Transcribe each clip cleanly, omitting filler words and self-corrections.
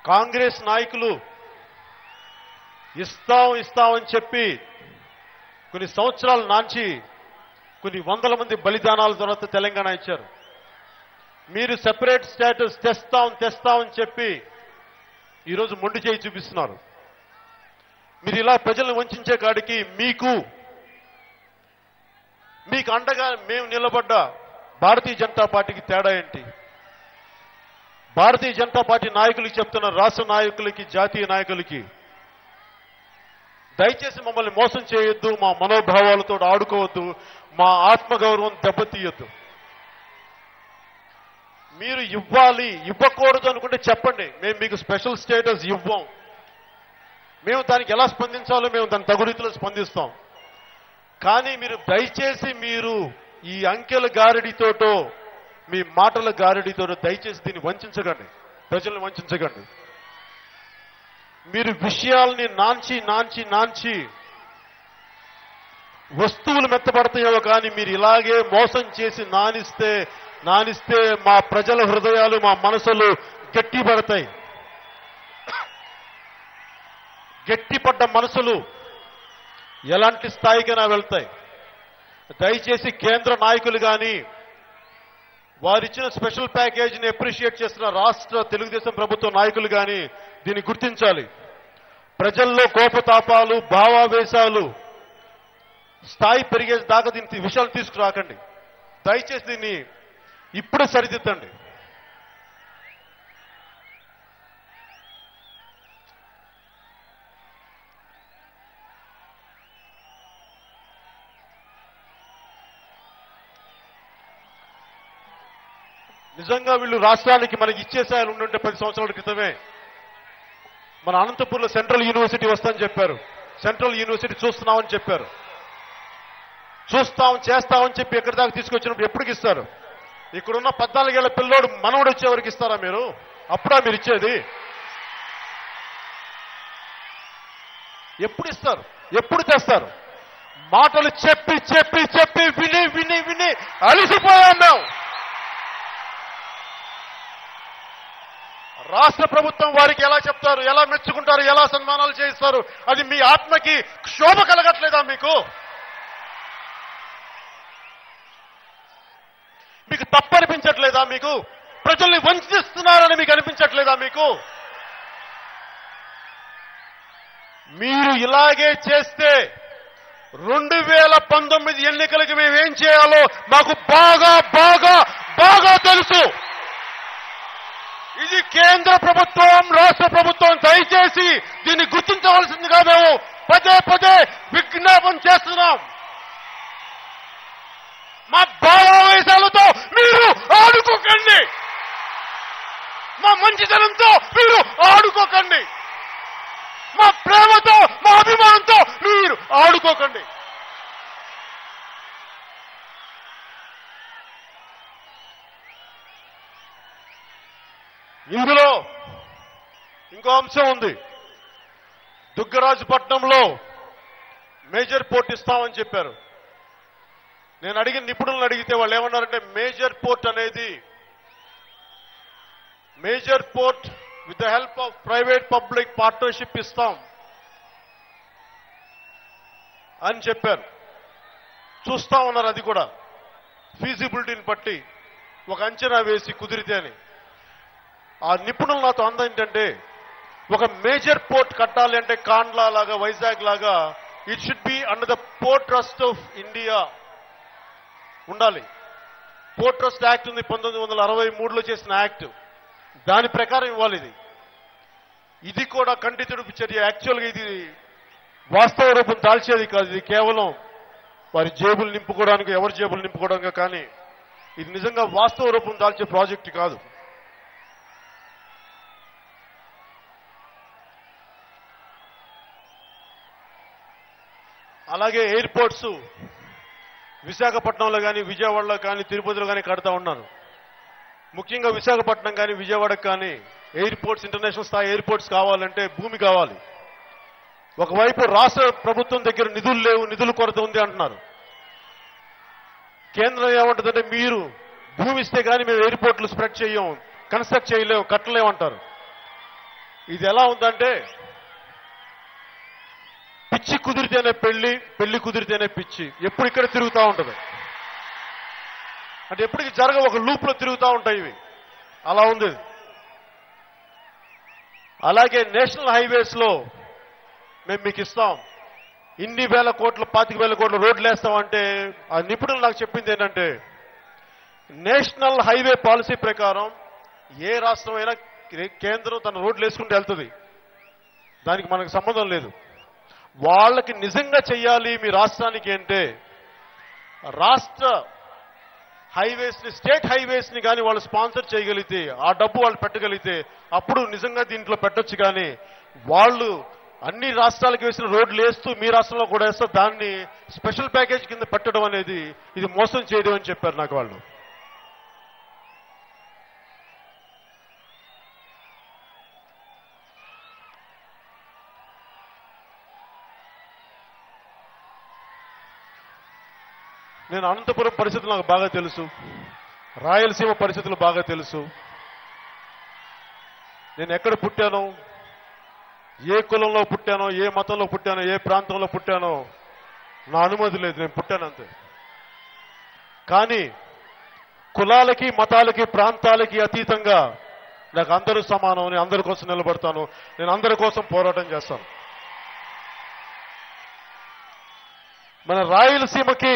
కాంగ్రెస్ నాయకులు ఇస్తామని చెప్పి కొన్ని సంవత్సరాలు నాంచి కొన్ని వందల మంది బలిదానాల తర్వాత తెలంగాణ ఇచ్చారు. మీరు సెపరేట్ స్టేటస్ తెస్తామని చెప్పి ఈరోజు మొండి చేయి చూపిస్తున్నారు. మీరు ఇలా ప్రజలను వంచే కాడికి మీకు అండగా మేము నిలబడ్డ భారతీయ జనతా పార్టీకి తేడా ఏంటి? భారతీయ జనతా పార్టీ నాయకులకి చెప్తున్న, రాష్ట్ర నాయకులకి, జాతీయ నాయకులకి, దయచేసి మమ్మల్ని మోసం చేయొద్దు, మా మనోభావాలతో ఆడుకోవద్దు, మా ఆత్మగౌరవం దెబ్బతీయొద్దు. మీరు ఇవ్వకూడదు అనుకుంటే చెప్పండి, మేము మీకు స్పెషల్ స్టేటస్ ఇవ్వం. మేము దానికి ఎలా స్పందించాలో మేము దాని తగు రీతిలో స్పందిస్తాం. కానీ మీరు దయచేసి మీరు ఈ అంకెల గారడితోటో మీ మాటల గారడితోటో దయచేసి దీన్ని వంచకండి, ప్రజల్ని వంచకండి. మీరు విషయాల్ని నాంచి వస్తువులు మెత్తబడతాయో కానీ మీరు ఇలాగే మోసం చేసి నానిస్తే మా ప్రజల హృదయాలు, మా మనసులు గట్టిపడతాయి. గట్టిపడ్డ మనసులు ఎలాంటి స్థాయికైనా వెళ్తాయి. దయచేసి కేంద్ర నాయకులు కానీ, వారిచ్చిన స్పెషల్ ప్యాకేజీని అప్రిషియేట్ చేస్తున్న రాష్ట్ర తెలుగుదేశం ప్రభుత్వ నాయకులు కానీ దీన్ని గుర్తించాలి. ప్రజల్లో కోపతాపాలు, భావావేశాలు స్థాయి పెరిగే దాకా దీని విషయాలు తీసుకురాకండి. దయచేసి దీన్ని ఇప్పుడే సరిదిద్దండి. నిజంగా వీళ్ళు రాష్ట్రానికి మనకి ఇచ్చేసాయని ఉండుంటే 10 సంవత్సరాల క్రితమే మన అనంతపూర్లో సెంట్రల్ యూనివర్సిటీ వస్తుందని చెప్పారు. సెంట్రల్ యూనివర్సిటీ చూస్తున్నామని చెప్పారు. చేస్తామని చెప్పి ఎక్కడి దాకా తీసుకొచ్చినప్పుడు ఎప్పటికి ఇస్తారు? ఇక్కడున్న 14 ఏళ్ల పిల్లోడు మనవడు వచ్చేవరకు ఇస్తారా మీరు? అప్పుడా మీరు ఇచ్చేది? ఎప్పుడు ఇస్తారు? ఎప్పుడు తెస్తారు? మాటలు చెప్పి విని అలిసిపోయాం మేము. రాష్ట్ర ప్రభుత్వం వారికి ఎలా చెప్తారు, ఎలా మెచ్చుకుంటారు, ఎలా సన్మానాలు చేయిస్తారు? అది మీ ఆత్మకి క్షోభ కలగట్లేదా? మీకు తప్పనిపించట్లేదా? మీకు ప్రజల్ని వంచిస్తున్నారని మీకు అనిపించట్లేదా? మీరు ఇలాగే చేస్తే 2019 ఎన్నికలకి మేమేం చేయాలో మాకు బాగా తెలుసు. ఇది కేంద్ర ప్రభుత్వం, రాష్ట్ర ప్రభుత్వం దయచేసి దీన్ని గుర్తించవలసిందిగా మేము పదే విజ్ఞాపన చేస్తున్నాం. మా భావావేశాలతో మీరు ఆడుకోకండి, మా మంచితనంతో మీరు ఆడుకోకండి, మా ప్రేమతో, మా అభిమానంతో మీరు ఆడుకోకండి. ఇందులో ఇంకో అంశం ఉంది. దుగ్గరాజుపట్నంలో మేజర్ పోర్ట్ ఇస్తామని చెప్పారు. నేను అడిగిన నిపుణులను అడిగితే వాళ్ళు ఏమన్నారంటే, major port with the help of private public partnership ఇస్తాం అని చెప్పారు. చూస్తా ఉన్నారు. అది కూడా ఫీజిబిలిటీని బట్టి ఒక అంచనా వేసి కుదిరితే అని. ఆ నిపుణులు నాతో ఏంటంటే, ఒక మేజర్ పోర్ట్ కట్టాలి అంటే కాండ్లా లాగా, వైజాగ్ లాగా it should be under the port trust of India ఉండాలి. పోర్ట్ ట్రస్ట్ యాక్ట్ ఉంది, 1963లో చేసిన యాక్ట్. దాని ప్రకారం ఇవ్వాలి. ఇది కూడా కంటి తుడుపు చర్య. యాక్చువల్గా ఇది వాస్తవ రూపం దాల్చేది కాదు. ఇది కేవలం వారి జేబులు నింపుకోవడానికి, ఎవరి జేబులు నింపుకోవడానికి. కానీ ఇది నిజంగా వాస్తవ రూపం దాల్చే ప్రాజెక్టు కాదు. అలాగే ఎయిర్పోర్ట్స్ విశాఖపట్నంలో కానీ, విజయవాడలో కానీ, తిరుపతిలో కానీ కడతా ఉన్నారు. ముఖ్యంగా విశాఖపట్నం కానీ, విజయవాడకు కానీ ఎయిర్పోర్ట్స్, ఇంటర్నేషనల్ స్థాయి ఎయిర్పోర్ట్స్ కావాలంటే భూమి కావాలి. ఒకవైపు రాష్ట్ర ప్రభుత్వం దగ్గర నిధులు లేవు, నిధుల కొరత ఉంది అంటున్నారు. కేంద్రం ఏమంటుందంటే, మీరు భూమి ఇస్తే కానీ మేము ఎయిర్పోర్ట్లు స్ప్రెడ్ చేయం, కన్స్ట్రక్ట్ చేయలేము, కట్టలేము అంటారు. ఇది ఎలా ఉందంటే పిచ్చి కుదిరితేనే పెళ్లి, పెళ్లి కుదిరితేనే పిచ్చి. ఎప్పుడు ఇక్కడ తిరుగుతూ ఉంటుంది. అంటే ఎప్పటికీ జరగ ఒక లూప్ లో తిరుగుతూ ఉంటాయి ఇవి. అలా ఉంది. అలాగే నేషనల్ హైవేస్ లో మేము మీకు ఇస్తాం, ఇన్ని వేల కోట్లు 25,000 కోట్ల రోడ్లు వేస్తామంటే ఆ నిపుణులు నాకు చెప్పింది ఏంటంటే నేషనల్ హైవే పాలసీ ప్రకారం ఏ రాష్ట్రం అయినా కేంద్రం తన రోడ్లు వేసుకుంటూ వెళ్తుంది. దానికి మనకు సంబంధం లేదు. వాళ్ళకి నిజంగా చెయ్యాలి మీ రాష్ట్రానికి అంటే రాష్ట్ర హైవేస్ ని, స్టేట్ హైవేస్ ని కానీ వాళ్ళు స్పాన్సర్ చేయగలిగితే, ఆ డబ్బు వాళ్ళు పెట్టగలిగితే అప్పుడు నిజంగా దీంట్లో పెట్టొచ్చు. కానీ వాళ్ళు అన్ని రాష్ట్రాలకు వేసిన రోడ్లు వేస్తూ మీ రాష్ట్రంలో కూడా వేస్తూ దాన్ని స్పెషల్ ప్యాకేజ్ కింద పెట్టడం అనేది ఇది మోసం చేయడం అని చెప్పారు నాకు వాళ్ళు. నేను అనంతపురం పరిస్థితులు నాకు బాగా తెలుసు, రాయలసీమ పరిస్థితులు బాగా తెలుసు. నేను ఎక్కడ పుట్టానో, ఏ కులంలో పుట్టానో, ఏ మతంలో పుట్టానో, ఏ ప్రాంతంలో పుట్టానో నా అనుమతి లేదు. నేను పుట్టానంతే. కానీ కులాలకి, మతాలకి, ప్రాంతాలకి అతీతంగా నాకు అందరూ సమానం. నేను అందరి కోసం నిలబడతాను. నేను అందరి కోసం పోరాటం చేస్తాను. మన రాయలసీమకి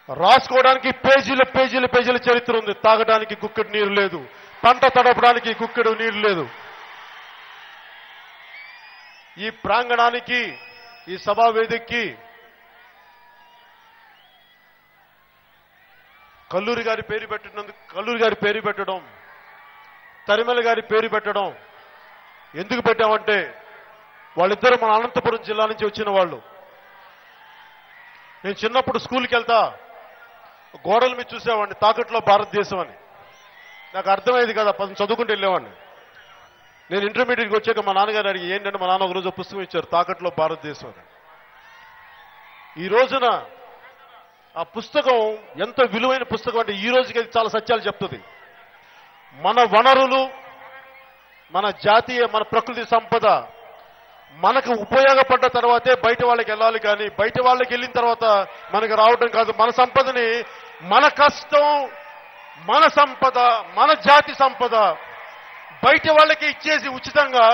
రాసుకోవడానికి పేజీల పేజీల పేజీల చరిత్ర ఉంది. తాగడానికి గుక్కెడు నీరు లేదు, పంట తడపడానికి గుక్కెడు నీరు లేదు. ఈ ప్రాంగణానికి, ఈ సభా వేదికకి కల్లూరి గారి పేరు పెట్టడం, తరిమల గారి పేరు పెట్టడం ఎందుకు పెట్టామంటే వాళ్ళిద్దరూ మన అనంతపురం జిల్లా నుంచి వచ్చిన వాళ్ళు. నేను చిన్నప్పుడు స్కూల్కి వెళ్తా గోడల మీద చూసేవాడిని తాకట్లో భారతదేశం అని. నాకు అర్థమయ్యేది కదా, చదువుకుంటూ వెళ్ళేవాడిని. నేను ఇంటర్మీడియట్కి వచ్చాక మా నాన్నగారు అడిగి ఏంటంటే మా నాన్న ఒకరోజు పుస్తకం ఇచ్చారు, తాకట్లో భారతదేశం అని. ఈ రోజున ఆ పుస్తకం ఎంత విలువైన పుస్తకం అంటే ఈ రోజుకి చాలా సత్యాలు చెప్తుంది. మన వనరులు, మన జాతీయ, మన ప్రకృతి సంపద మనకు ఉపయోగపడ్డ తర్వాతే బయట వాళ్ళకి వెళ్ళాలి. కానీ బయట వాళ్ళకి వెళ్ళిన తర్వాత మనకు రావడం కాదు. మన సంపదని, మన కష్టం, మన సంపద, మన జాతి సంపద బయట వాళ్ళకి ఇచ్చేసి ఉచితంగా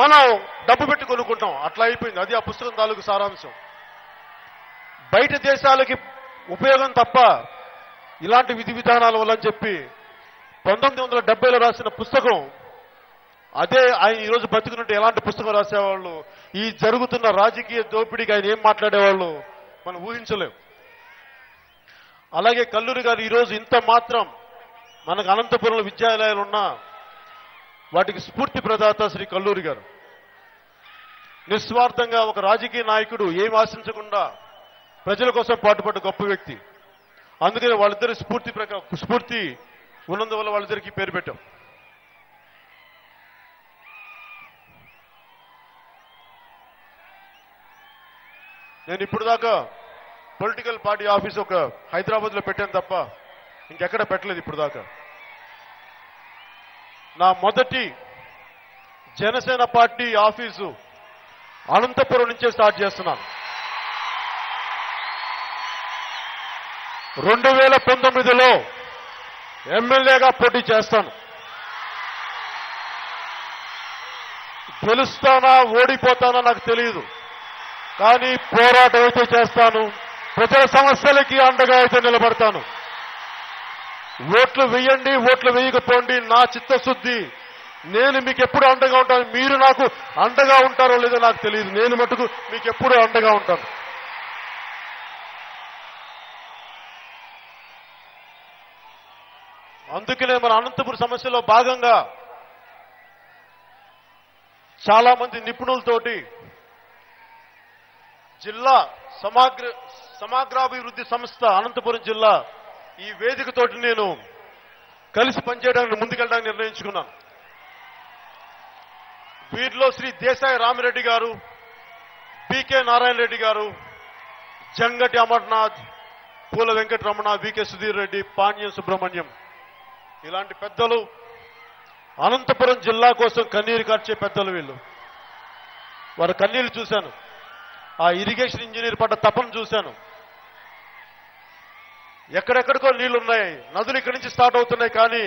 మనం డబ్బు పెట్టి కొనుక్కుంటాం. అట్లా అయిపోయింది. అది ఆ పుస్తకం తాలూకు సారాంశం. బయట దేశాలకి ఉపయోగం తప్ప ఇలాంటి విధి విధానాల వల్ల అని చెప్పి 1970లో రాసిన పుస్తకం అదే ఆయన ఈరోజు బతుకున్నట్టు ఎలాంటి పుస్తకం రాసేవాళ్ళు, ఈ జరుగుతున్న రాజకీయ దోపిడీకి ఆయన ఏం మాట్లాడేవాళ్ళు మనం ఊహించలేం. అలాగే కల్లూరి గారు ఈరోజు ఇంత మాత్రం మనకు అనంతపురంలో విద్యాలయాలు ఉన్నా వాటికి స్ఫూర్తి ప్రదాత శ్రీ కల్లూరి గారు. నిస్వార్థంగా ఒక రాజకీయ నాయకుడు ఏం ఆశించకుండా ప్రజల కోసం పాటుపడ్డ గొప్ప వ్యక్తి. అందుకని వాళ్ళిద్దరి స్ఫూర్తి ఉన్నందువల్ల వాళ్ళిద్దరికి పేరు పెట్టాం. నేను ఇప్పుడు దాకా పొలిటికల్ పార్టీ ఆఫీస్ ఒక హైదరాబాద్ లో పెట్టాను తప్ప ఇంకెక్కడ పెట్టలేదు ఇప్పుడు దాకా. నా మొదటి జనసేన పార్టీ ఆఫీసు అనంతపురం నుంచే స్టార్ట్ చేస్తున్నాను. 2019లో ఎమ్మెల్యేగా పోటీ చేస్తాను. గెలుస్తానా ఓడిపోతానా నాకు తెలియదు. కానీ పోరాటం అయితే చేస్తాను. ప్రజల సమస్యలకి అండగా అయితే నిలబడతాను. ఓట్లు వేయండి, ఓట్లు వేయకపోండి, నా చిత్తశుద్ధి. నేను మీకు ఎప్పుడు అండగా ఉంటాను. మీరు నాకు అండగా ఉంటారో లేదో నాకు తెలియదు. నేను మటుకు మీకు ఎప్పుడు అండగా ఉంటాను. అందుకనే మన అనంతపురం సమస్యలో భాగంగా చాలా మంది నిపుణులతోటి జిల్లా సమగ్రాభివృద్ధి సంస్థ అనంతపురం జిల్లా ఈ వేదికతోటి నేను కలిసి పనిచేయడానికి ముందుకెళ్ళడానికి నిర్ణయించుకున్నాను. వీరిలో శ్రీ దేశాయి రామిరెడ్డి గారు, బికే నారాయణ రెడ్డి గారు, జంగటి అమర్నాథ్, పూల వెంకటరమణ, వికే సుధీర్ రెడ్డి, పాణ్యం సుబ్రహ్మణ్యం ఇలాంటి పెద్దలు, అనంతపురం జిల్లా కోసం కన్నీరు కార్చే పెద్దలు వీళ్ళు. వారి కన్నీళ్లు చూశాను. ఆ ఇరిగేషన్ ఇంజనీర్ పడ్డ తపన చూశాను. ఎక్కడెక్కడికో నీళ్లున్నాయి, నదులు ఇక్కడి నుంచి స్టార్ట్ అవుతున్నాయి, కానీ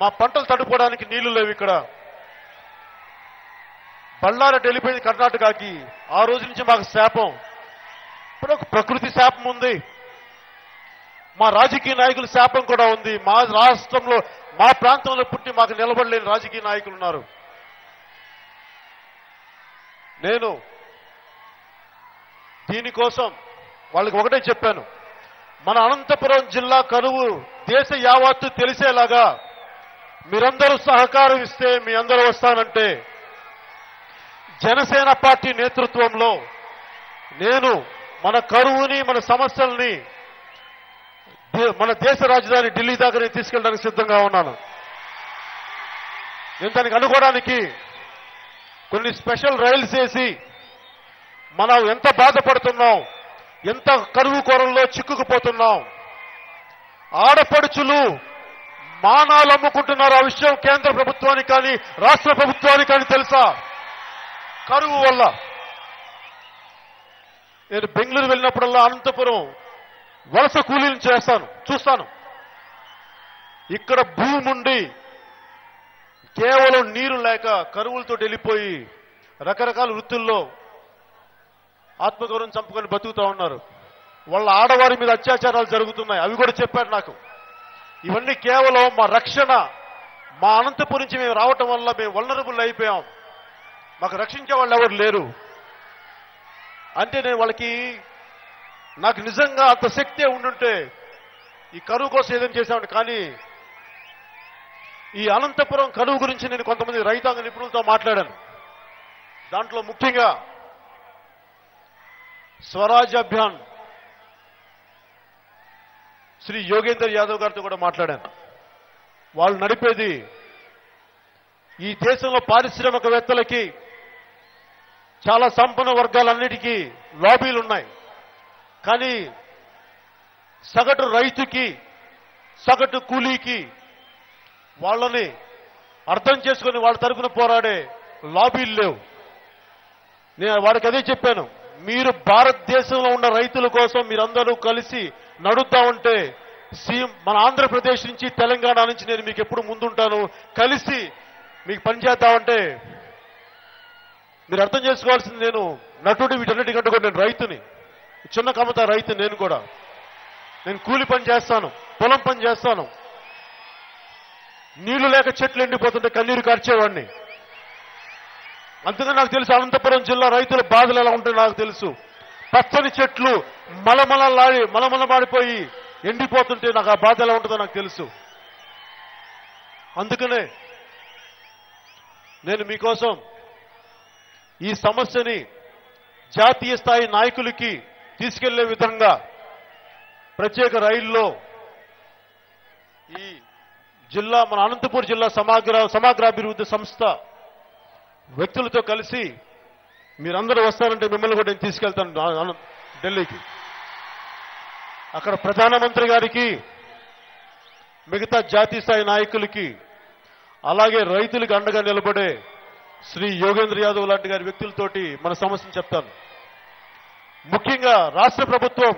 మా పంటలు తడుపుకోవడానికి నీళ్లు లేవు. ఇక్కడ బళ్ళారెడ్డి వెళ్ళిపోయింది కర్ణాటకకి. ఆ రోజు నుంచి మాకు శాపం. ఇప్పుడు ఒక ప్రకృతి శాపం ఉంది, మా రాజకీయ నాయకుల శాపం కూడా ఉంది. మా రాష్ట్రంలో, మా ప్రాంతంలో పుట్టి మాకు నిలబడలేని రాజకీయ నాయకులు ఉన్నారు. నేను దీనికోసం వాళ్ళకి ఒకటే చెప్పాను, మన అనంతపురం జిల్లా కరువు దేశ యావత్తు తెలిసేలాగా మీరందరూ సహకారం ఇస్తే మీ అందరూ వస్తానంటే జనసేన పార్టీ నేతృత్వంలో నేను మన కరువుని, మన సమస్యల్ని మన దేశ రాజధాని ఢిల్లీ దాకా తీసుకెళ్ళడానికి సిద్ధంగా ఉన్నాను. నేను దానికి అనుకోవడానికి కొన్ని స్పెషల్ రైల్స్ వేసి మనం ఎంత బాధపడుతున్నాం, ఎంత కరువు కొరల్లో చిక్కుకుపోతున్నాం, ఆడపడుచులు మానాలు అమ్ముకుంటున్నారు. ఆ విషయం కేంద్ర ప్రభుత్వానికి కానీ రాష్ట్ర ప్రభుత్వానికి కానీ తెలుసా? కరువు వల్ల. నేను బెంగళూరు వెళ్ళినప్పుడల్లా అనంతపురం వలస కూలీలు చూస్తాను. ఇక్కడ భూమి ఉండి కేవలం నీరు లేక కరువులతో వెళ్ళిపోయి రకరకాల వృత్తుల్లో ఆత్మగౌరవం చంపుకొని బతుకుతా ఉన్నారు. వాళ్ళ ఆడవారి మీద అత్యాచారాలు జరుగుతున్నాయి. అవి కూడా చెప్పారు నాకు. ఇవన్నీ కేవలం మా రక్షణ, మా అనంతపురం నుంచి మేము రావటం వల్ల మేము వల్నరబుల్ అయిపోయాం. మాకు రక్షించే వాళ్ళు ఎవరు లేరు అంటే నేను వాళ్ళకి, నాకు నిజంగా అంత శక్తే ఉండుంటే ఈ కరువు కోసం ఏదైనా చేశామండి. కానీ ఈ అనంతపురం కరువు గురించి నేను కొంతమంది రైతాంగ నిపుణులతో మాట్లాడాను. దాంట్లో ముఖ్యంగా స్వరాజ్ అభియాన్ శ్రీ యోగేందర్ యాదవ్ గారితో కూడా మాట్లాడాను. వాళ్ళు నడిపేది ఈ దేశంలో పారిశ్రామికవేత్తలకి, చాలా సంపన్న వర్గాలన్నిటికీ లాబీలు ఉన్నాయి. కానీ సగటు రైతుకి, సగటు కూలీకి వాళ్ళని అర్థం చేసుకుని వాళ్ళ తరఫున పోరాడే లాబీలు లేవు. నేను వారికి అదే చెప్పాను, మీరు భారతదేశంలో ఉన్న రైతుల కోసం మీరందరూ కలిసి నడుద్దామంటే మన ఆంధ్రప్రదేశ్ నుంచి, తెలంగాణ నుంచి నేను మీకు ఎప్పుడు ముందుంటాను, కలిసి మీకు పనిచేద్దామంటే మీరు అర్థం చేసుకోవాల్సింది, నేను నటుడు వీటన్నిటికంటే కూడా నేను రైతుని, చిన్న కమత రైతు. నేను కూలి పని చేస్తాను, పొలం పని చేస్తాను. నీళ్లు లేక చెట్లు ఎండిపోతుంటే కన్నీరు కార్చేవాడిని. అందుకని నాకు తెలుసు అనంతపురం జిల్లా రైతుల బాధలు ఎలా ఉంటాయో నాకు తెలుసు. పచ్చని చెట్లు మలమలమాడిపోయి ఎండిపోతుంటే నాకు ఆ బాధ ఎలా ఉంటుందో నాకు తెలుసు. అందుకనే నేను మీకోసం ఈ సమస్యని జాతీయ స్థాయి నాయకులకి తీసుకెళ్లే విధంగా ప్రత్యేక రైల్లో ఈ జిల్లా, మన అనంతపురం జిల్లా సమగ్రాభివృద్ధి సంస్థ వ్యక్తులతో కలిసి మీరందరూ వస్తారంటే మిమ్మల్ని కూడా నేను తీసుకెళ్తాను ఢిల్లీకి. అక్కడ ప్రధానమంత్రి గారికి, మిగతా జాతీయ స్థాయి నాయకులకి, అలాగే రైతులకు అండగా నిలబడే శ్రీ యోగేంద్ర యాదవ్ లాంటి గారి వ్యక్తులతోటి మన సమస్యను చెప్తాను. ముఖ్యంగా రాష్ట్ర ప్రభుత్వం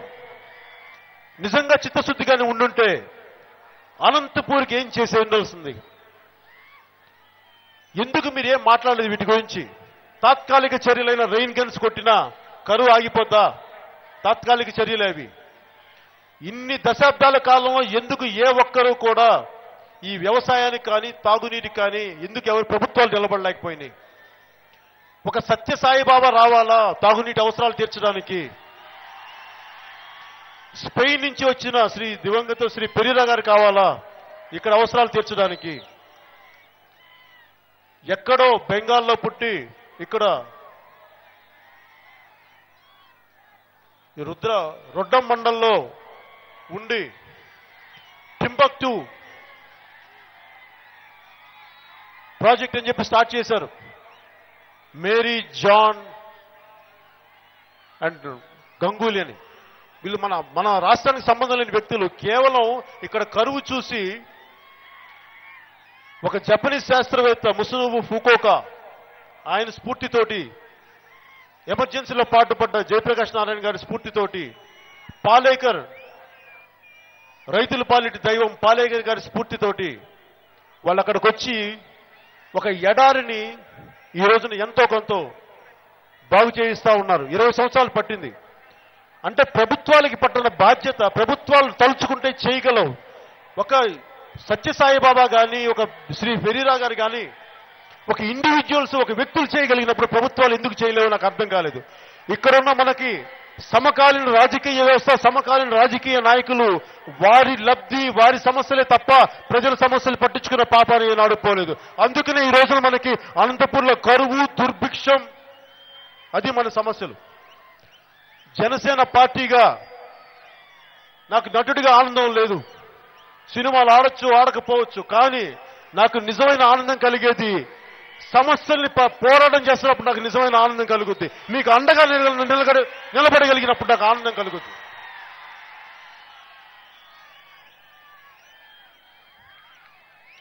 నిజంగా చిత్తశుద్ధిగానే ఉండుంటే అనంతపూర్కి ఏం చేసే ఉండాల్సింది. ఎందుకు మీరు ఏం మాట్లాడలేదు వీటి గురించి? తాత్కాలిక చర్యలైన రెయిన్ గన్స్ కొట్టినా కరువు ఆగిపోతా? తాత్కాలిక చర్యలు అవి. ఇన్ని దశాబ్దాల కాలంలో ఎందుకు ఏ ఒక్కరూ కూడా ఈ వ్యవసాయానికి కానీ, తాగునీటికి కానీ ఎందుకు ఎవరు ప్రభుత్వాలు నిలబడలేకపోయినాయి? ఒక సత్యసాయిబాబా రావాలా తాగునీటి అవసరాలు తీర్చడానికి? స్పెయిన్ నుంచి వచ్చిన దివంగత శ్రీ పెరీరా గారు కావాలా ఇక్కడ అవసరాలు తీర్చడానికి? ఎక్కడో బెంగాల్లో పుట్టి ఇక్కడ రొడ్డం మండలంలో ఉండి టింబక్టు ప్రాజెక్ట్ అని చెప్పి స్టార్ట్ చేశారు. మేరీ జాన్ అండ్ గంగూలీ అని. వీళ్ళు మన రాష్ట్రానికి సంబంధం లేని వ్యక్తులు. కేవలం ఇక్కడ కరువు చూసి ఒక జపనీస్ శాస్త్రవేత్త ముసునోబు ఫుకుఓకా ఆయన స్ఫూర్తితోటి, ఎమర్జెన్సీలో పాటుపడ్డ జయప్రకాష్ నారాయణ గారి స్ఫూర్తితోటి, పాలేకర్ రైతుల పాలిటి దైవం పాలేకర్ గారి స్ఫూర్తితోటి వాళ్ళు అక్కడికి వచ్చి ఒక ఎడారిని ఈ రోజున ఎంతో కొంత బాగు చేయిస్తా ఉన్నారు. 20 సంవత్సరాలు పట్టింది. అంటే ప్రభుత్వాలకి పట్టిన బాధ్యత, ప్రభుత్వాలు తలుచుకుంటే చేయగలవు. ఒక సత్యసాయిబాబా కానీ, ఒక శ్రీ ఫెరీరా గారు కానీ, ఒక ఇండివిజువల్స్, ఒక వ్యక్తులు చేయగలిగినప్పుడు ప్రభుత్వాలు ఎందుకు చేయలేవో నాకు అర్థం కాలేదు. ఇక్కడున్న మనకి సమకాలీన రాజకీయ వ్యవస్థ, సమకాలీన రాజకీయ నాయకులు వారి లబ్ధి, వారి సమస్యలే తప్ప ప్రజల సమస్యలు పట్టించుకున్న పాపాన్ని ఏనాడు పోలేదు. అందుకనే ఈ రోజున మనకి అనంతపూర్లో కరువు, దుర్భిక్షం, అది మన సమస్యలు. జనసేన పార్టీగా నాకు నటుడిగా ఆనందం లేదు. సినిమాలు ఆడొచ్చు, ఆడకపోవచ్చు, కానీ నాకు నిజమైన ఆనందం కలిగేది సమస్యల్ని పోరాటం చేస్తున్నప్పుడు నాకు నిజమైన ఆనందం కలుగుద్ది. మీకు అండగా నిలబడగలిగినప్పుడు నాకు ఆనందం కలుగుద్ది.